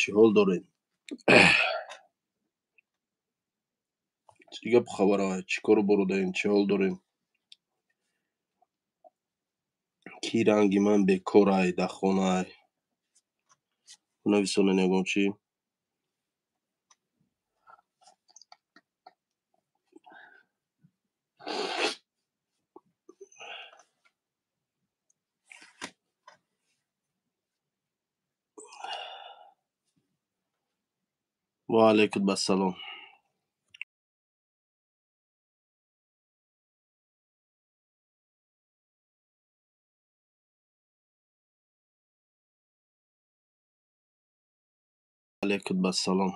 چی حال دارین؟ چی گپ خبرای؟ چی کارو برودین؟ چی حال دارین؟ کی ранги ман бекорай да хонай. Нависоне негом чи? Ва алейкум бассалом. алейкум бассалом.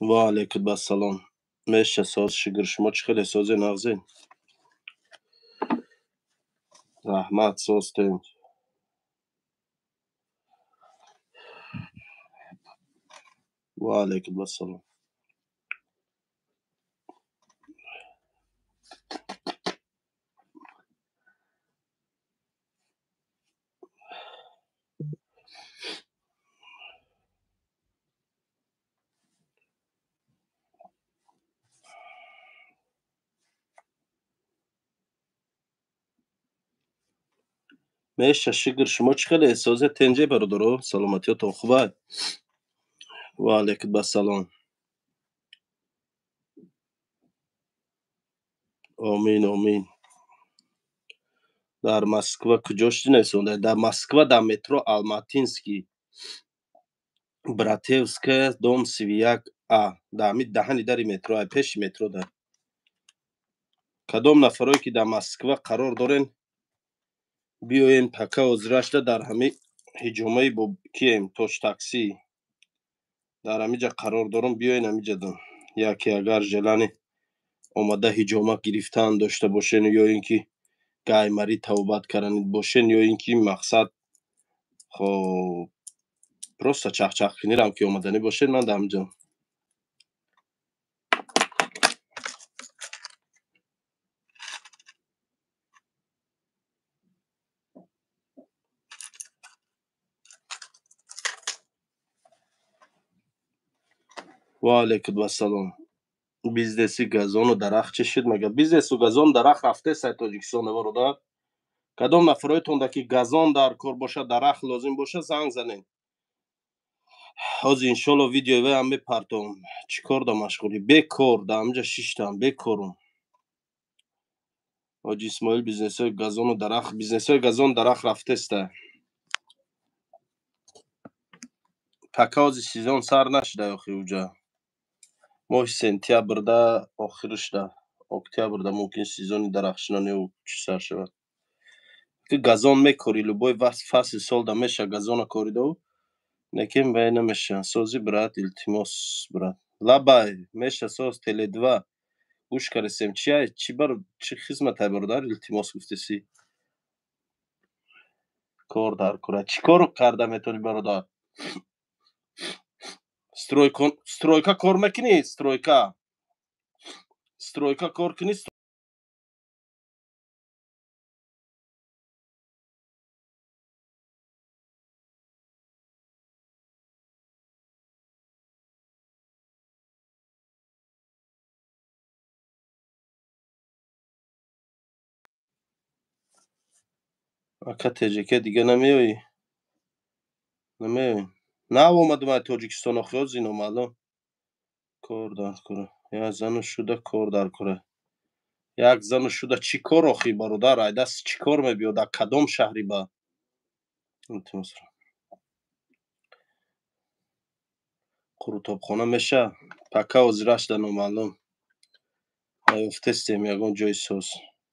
ва алейкум бассалом. меша соз шигр шумо чӣ хеле созе нағзен? раҳмат состем. ва алейкум бассалом. меша шигр шумо чӣ хеле созе тенҷе бародаро? саломатиётон хубай? ва алейкум бассалом. омин омин. дар Москва куҷо шудинесон? Дар Москва дар метро Алматинский, Братевская, дом 31А. Дар ҳамин даҳани дари метро, пеши метро дар. кадом нафарое ки дар Москва қарор дорен биёен пака озирашда дар ҳамин ҳиҷомаи бо кием точ такси дар ҳаминҷа қарор дорам биёен ҳаминҷадан. яке агар желани омада ҳиҷома гирифтан дошта бошен ё ин ки гаймарӣ тавбат карданид бошен ё ин ки мақсад хоб просто чахчахкунирам ки омаданӣ бошед, ман дар ҳаминҷа. ва алейкум бассалом. бизнеси газону дарахт чӣ шуд мага? Бизнесу газон дарахт рафтесай Тоҷикистон бародар? кадом нафароятонда ки газон дар кор бошад, дарахт лозим бошад, занг занед. ҳозир иншоалло видеои ваям мепартовам. Чӣ кор да машғулӣ? Бекор дар ҳаминҷа шиштам бекорум. ҳоҷи Исмоил бизнесои газону дарахт, бизнесои газон дарахт рафтеста. пака ҳозир сезон сар нашуда охир уҷа. моҳи сентябрда охиришда, октябрда мумкин сезони дарахтшинонию чӣ сар шавад. Ки газон мекори любой фасли сол да меша газона коридау, лекин вай намеша. Сози брат, илтимос брат. Лабай, меша соз Теле2. гӯш карисем. Чӣ хизматай бародар? Илтимос гуфтеси. кор дар кора. Чӣ кор карда метавонӣ бародар? стройка кор мекунӣ? стройка кор кунӣ? ака теҷеке дига намеоӣ? намеоӣ? нав омадумай Тоҷикистон охи ҳозир номаълум. кор дар кора. як зану шуда кор дар кора. як зану шуда чӣ кор охи бародар? айда чӣ кор мебиёд? дар кадом шаҳри ба? қурутобхона меша? пака озирашда номаълум. наёфтестем ягон ҷойи соз.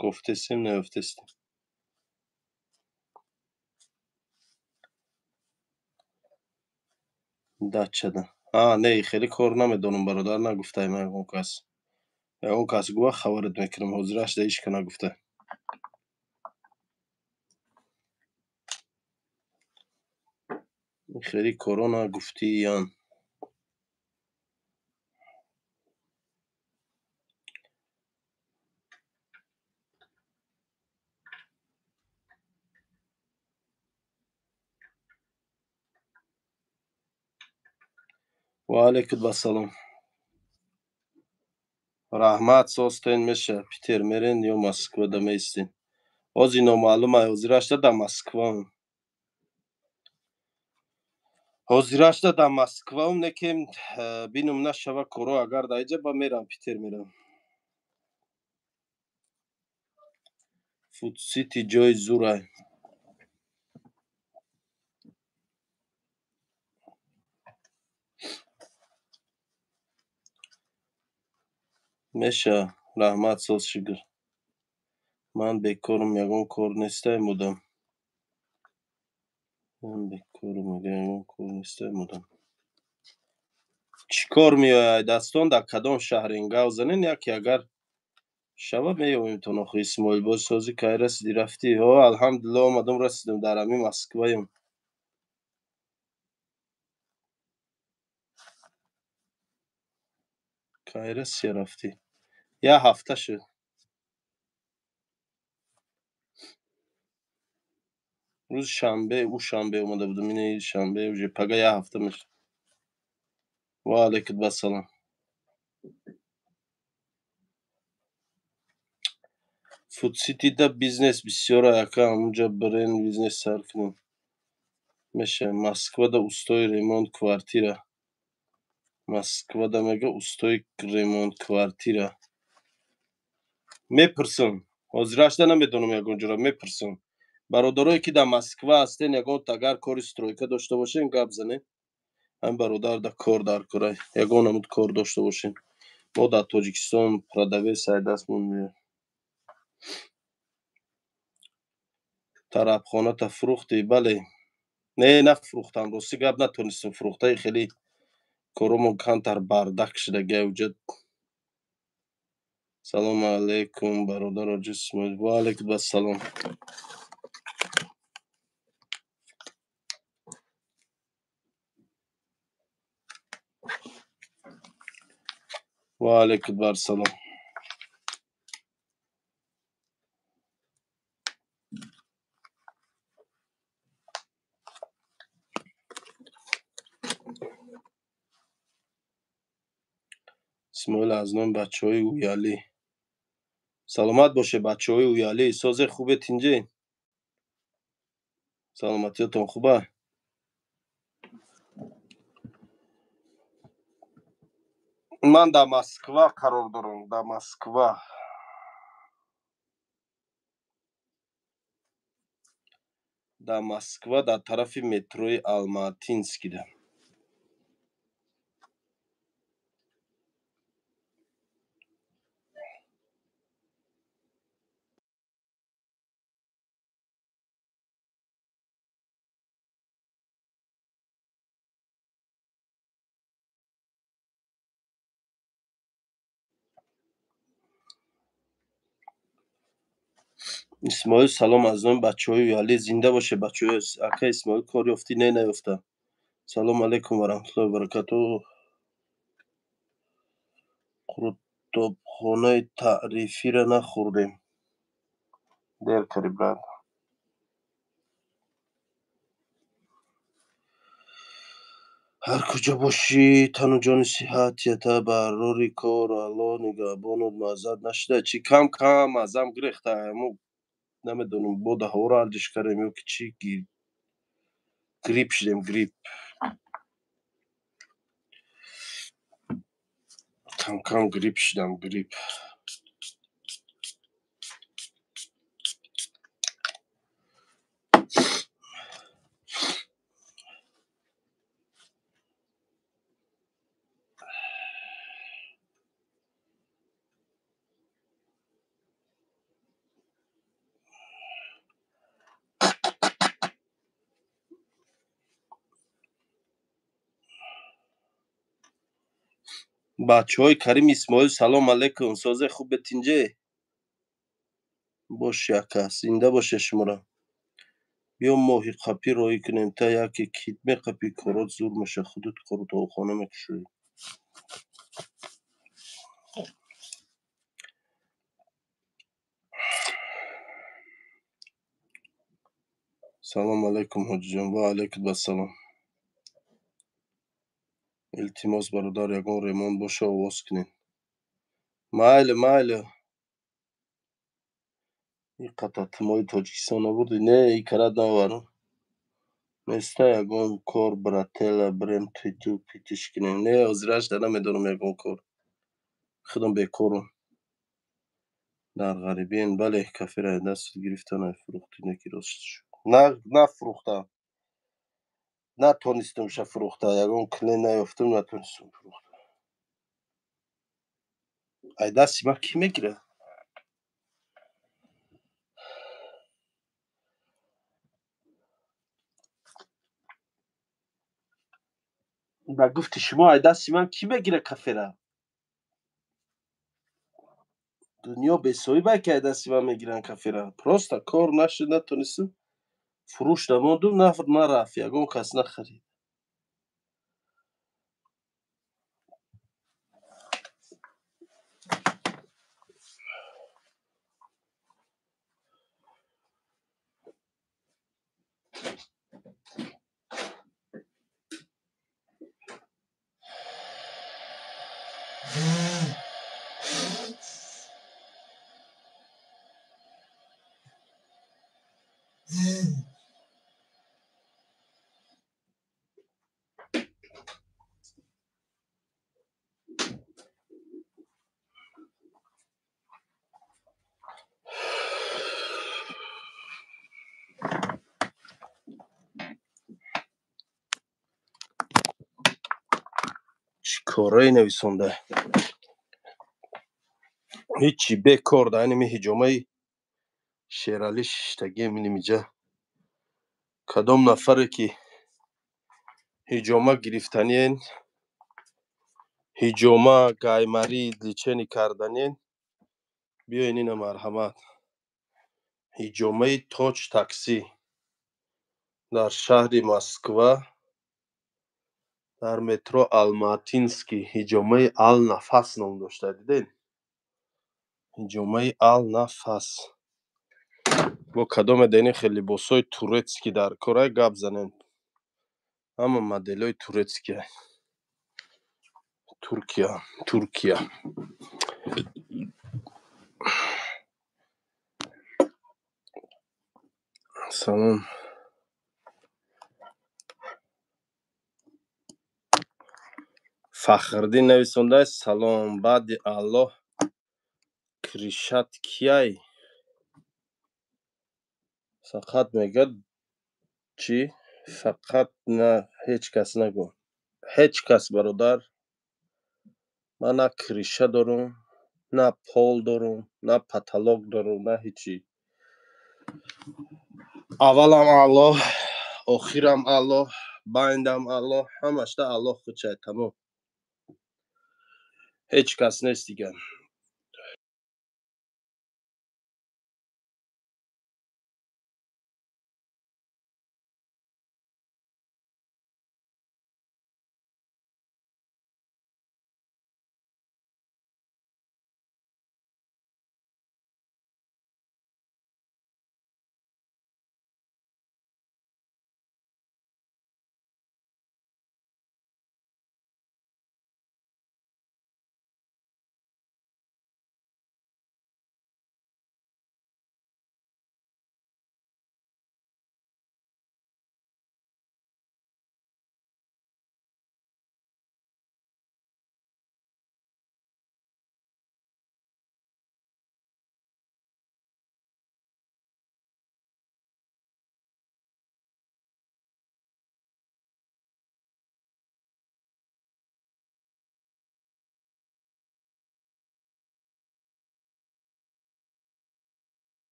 гуфтестем наёфтестем. дачада. Не хеле кор намедонам бародар, нагуфтаи ягон кас. اون کس گوه خبرت میکنم حضورش دیش که نگفته خیلی کرونا گفتی یان و علیکم السلام رحمت ساستین میشه پیتر میرین یا مسکو دا میستین از اینو معلوم ای حضورش دا مسکو حضورش دا مسکو نکیم بینم نشوه کرو اگر دا ایجا با میرم پیتر میرم فوت سیتی جای زورای میشه رحمت ساز شگر من بکارم یگون کار نیسته مودم من بکارم یگون کار نیسته مودم چی کار میآید دستان در کدام شهر این گو زنین یکی اگر شبه میامیم تا نخوی اسمایل باز سازی که رسیدی رفتی ها الحمدلله آمدم رسیدم در امی مسکویم که رسی رفتی یه هفته شد روز شنبه او شنبه اومده بودم اینه شنبه و پگه یه هفته میشه و علیکم السلام فود سیتی ده بیزنس بسیار яка اونجا برین بیزنس سر کنیم میشه مسکو ده اوستای ریموند کوارتیره مسکو ده میگه اوستای ریموند کوارتیره میپرسم حاضرش ده نمیدونم یگون جورا میپرسم برادرایی که در مسکو هستین یگون اگر کاری سترویکا داشته باشین گپ زنین هم برادر در کار در کرای یگون هم کار داشته باشین ما در تاجیکستان پرادوی سایده است مون طربخانه تا فروختی بله نه نفروختم راستی گپ نتونستم فروخته خیلی کارمون کمتر بردک شده گوجد سلام علیکم برادر جسم و علیکم السلام و علیکم السلام اسماعیل از نام بچه های اویالی سلامت باشه بچه های اویالی ساز خوبه تینجه سلامتیتون خوبه من در مسکو قرار دارم در مسکو در مسکو در طرف متروی الماتینسکی ده اسماعیل سلام از نام بچه های اویالی زنده باشه بچه های اکا اسماعیل کار یافتی نه نیفته سلام علیکم و رحمت الله و برکاته قرطبخانه تعریفی را نخوردیم دیر کردی براد هر کجا باشی تن و جان صحت یته براری کار الله نگهبانت معذد نشده چی کم کم ازم گرفته مو نمیدونم بوده ها را ارزش کردیم یا که چی گریپ شدیم گریپ کم کم گریپ شدم گریپ бачаҳои Карим Исмоил салом алейкум. Созе хуб бетинҷе? Бош яка зинда боше шумора. Биём моҳи қапӣ роҳӣ кунем та яке кит меқапӣ корот зур меша худут қору тоғухона мекушоӣ. салом алейкум ҳоҷиҷон. Ва алейкум ассалом. илтимос бародар ягон ремонт боша овоз кунед. Майле майле. И қататмои Тоҷикистон набурдӣ? Не, и карат навару. Неста ягон кор братела брем титу питиш кунем. Не, ҳозираш да намедорам ягон кор. Худам бекорам. Дар ғарибиен. Бале, кафера дастут гирифта нафурӯхтӣ, неки рост шуд. Нафурӯхтам. Натонистам ша фурӯхта. Ягон клиент наёфтам, натонистам фурӯхта. Ай дасти ман кӣ мегирад? ба гуфти шумо ай дасти ман кӣ мегирад кафера? Дунё бесоҳибае ки ай дасти ман мегиранд кафера. Просто кор нашуд, натонистам. Фурӯш намонду, нарафт, ягон кас нахарид. Чӣ корае нависонда? Ҳичи бекор дар ини ҳиҷомаи Шералӣ шиштагием нимиҷа. Кадом нафаре ки ҳиҷома гирифтаниен, ҳиҷома гаймарӣ личени карданиен, биёен ина марҳамат. Ҳиҷомаи Тоҷ таксӣ дар шаҳри Москва, дар метро Алматинский, ҳиҷомаи Алнафас ном дошта, дидед? Ҳиҷомаи Алнафас. Бо кадоме да ини хел либосҳои турецкӣ дар кора гап занем. Ҳама моделҳои турецкия. Туркия. Салом. Фахриддин нависондааст. Салом. Баъди Аллоҳ Кришат кияй? Фақат мегӯяд чӣ? Фақат на, ҳеҷ кас нагӯ. Ҳеҷ кас бародар. Ман на криша дорум, на пол дорум, на паталок дорум, на ҳичи. Аввалам Аллоҳ, охирам Аллоҳ, байндам Аллоҳ, ҳамашда Аллоҳ худшай тамом. Ҳеҷ кас нест дигар.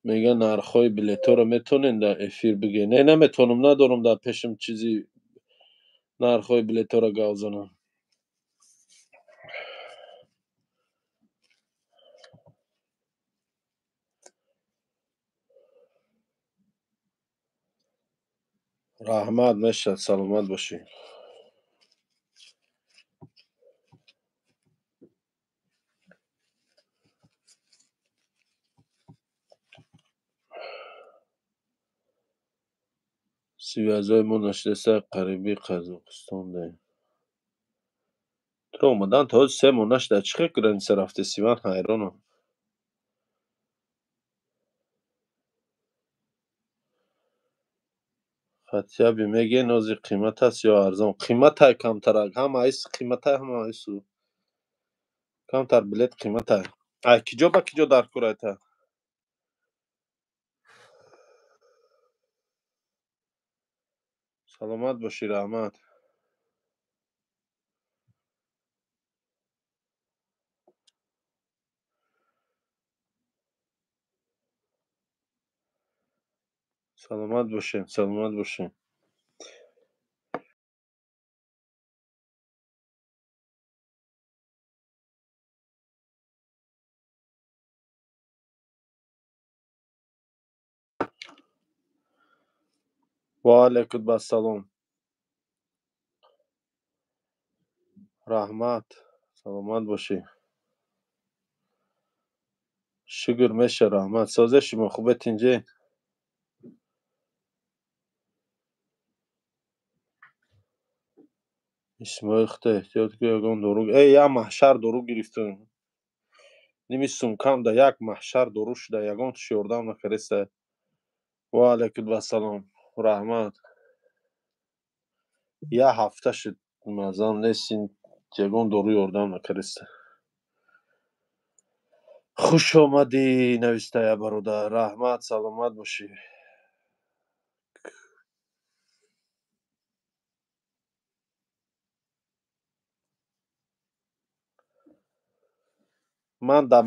میگه نرخای بلیطا رو میتونین در افیر بگین. نه نمیتونم، ندارم در پیشم چیزی نرخای بلیطا رو گوزنم. رحمت میشه، سلامت باشی. سیویزای ما نشسته قریبی قزاقستان ده. تو اومدن تا 3 ماه نشده، چه گرانسه رفته سیوان؟ حیرانم. خطیبی میگه نازی قیمت هست یا ارزان؟ قیمت های کمتر، هم ایس قیمت های هم ایسو کمتر بلیت قیمت های. کجا با کجا در کره تا؟ سلامت باشی رحمت. سلامت باشین، سلامت باشین. و علیکم السلام. رحمت، سلامت باشی. شکر میشه رحمت. سازش ما خوبه اینجا؟ اسماعیل خطه احتیاط که یکان دروگ یا محشر دروگ گرفتن. نیمی سومکم دا یک محشر درو شده، یگان شوردم نکرسته. و علیکم السلام رحمت. یه هفته شد مزان نیستین، یگان درو یوردم نکرسته. خوش آمدی نوسته یا برادر. رحمت، سلامت باشی. من در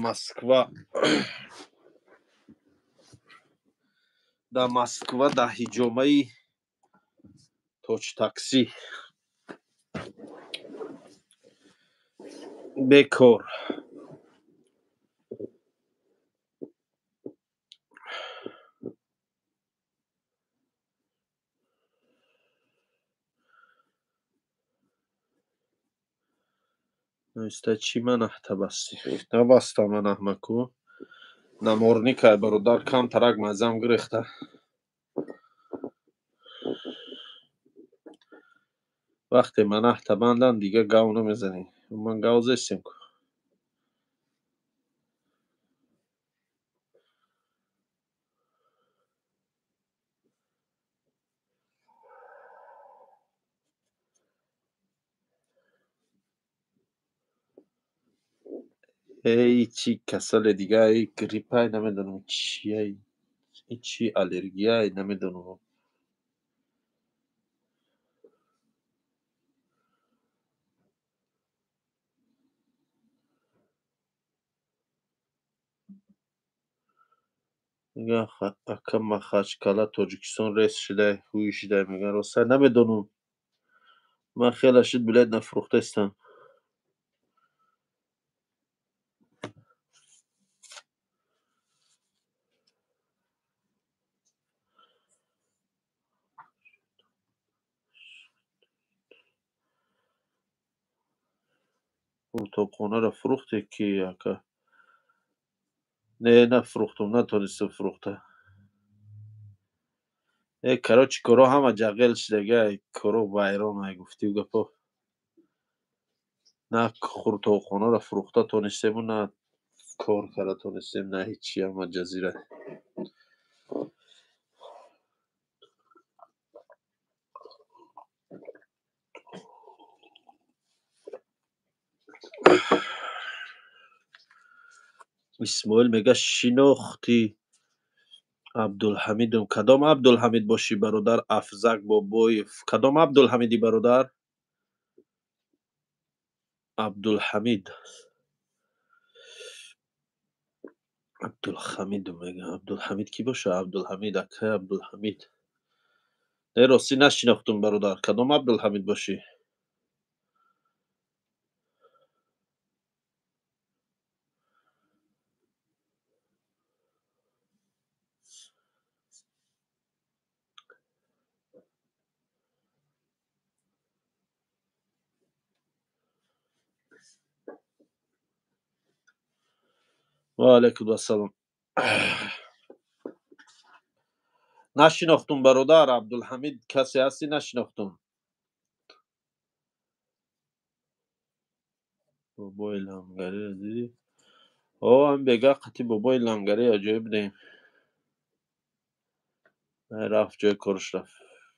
مسکو در هجامه توچ تاکسی بکار. نوسته چی من احتا بستی؟ نبسته من احمکو. نمورنی که برادر کم ترک مزم گرخته. وقتی من احتا بندن دیگه گاو نمیزنی. من گاو زستیم که ای چی کسل دیگه، ای گریپ های نمیدونم چیه، ای چی الرژی های نمیدونم. میگه اکم خشکاله تاجیکستان رئیس شده هوی شده. میگه راسته نمیدونم. من خیلی شد بلد نفروخته استم. پرتوخانه را فروخته کی یکه؟ نه نفروختم، نتونستم فروخته. ای کرا چی کرا همه جغل شده گه کرا ویران های گفتی و گپا. نه پرتوخانه را فروخته تونستیم و نه کار کرده تونستیم، نه هیچی. همه جزیره اسماعیل میگه شناختی عبدالحمیدم. کدام عبدالحمید باشی برادر؟ افزک بابای کدام عبدالحمیدی برادر؟ عبدالحمید عبدالحمید میگه. عبدالحمید کی باشه؟ عبدالحمید اکه عبدالحمید نه راستی نشناختم برادر. کدام عبدالحمید باشی؟ و علیکم السلام. نشناختم برادر. عبدالحمید کسی هستی نشناختم. بابای لنگری رو دیدی؟ هم بگه قطی بابای لنگری عجایب دیم. رفت جای کارش رفت.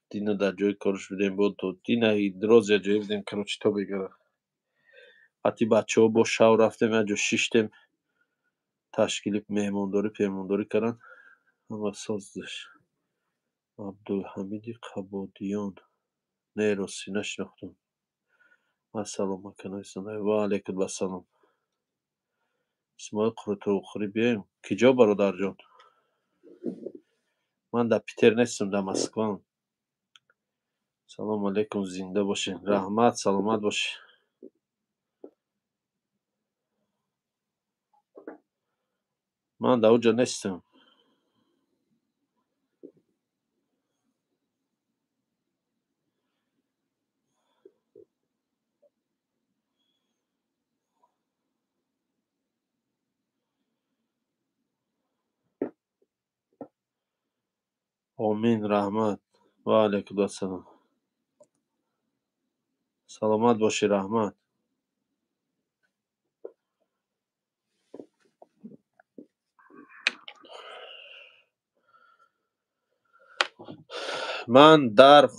دینو در جای کارش بدیم بود تو. دینه دراز عجایب دیم کنو چی تو بگره. قطی بچه ها با شو رفتیم اجا شیشتیم. تشکیلی مهمونداری پیمونداری کردن. اما ساز داشت. عبدالحمید قبادیان. نه راستی نشناختم. السلام علیکم. و علیکم السلام. اسمای قرطو خوری بیایم. کجا برادر جان؟ من در پیتر نیستم، در مسکوام. سلام علیکم، زنده باشین. رحمت سلامت باشی. من در اوجا نیستم. آمین. رحمت. و علیکم السلام. سلامت باشی رحمت. من در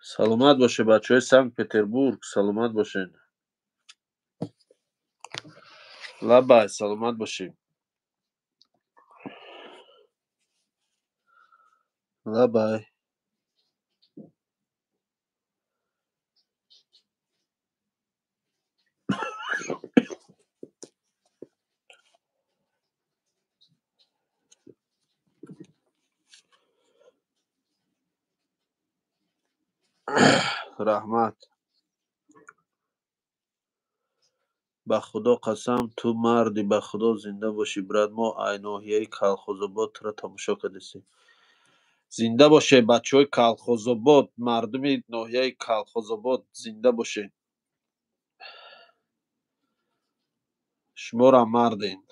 سلامت باشه بچه های سنت پتربورگ. سلامت باشین. لبای سلامت باشین. لبای. رحمت. به خدا قسم تو مردی. به خدا زنده باشی براد. ما ایناهیه کلخوزآباد را تماشا کردیم. زنده باشه بچه های کلخوزآباد. مردم ناحیه کلخوزآباد زنده باشه. شما را مردین.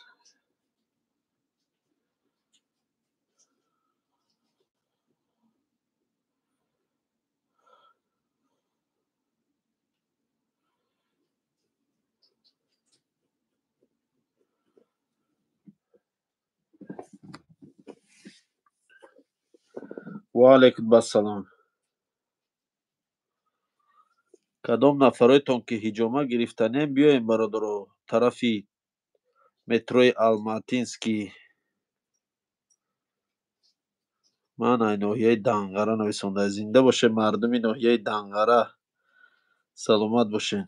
و علیکم السلام. کدام نفرایتان که حجامه گرفتنیم بیایم برادرو طرفی متروی الماتینسکی. من این ناحیه دنقره نویسنده. زنده باشه مردم ناحیه دنقره. سلامت باشین.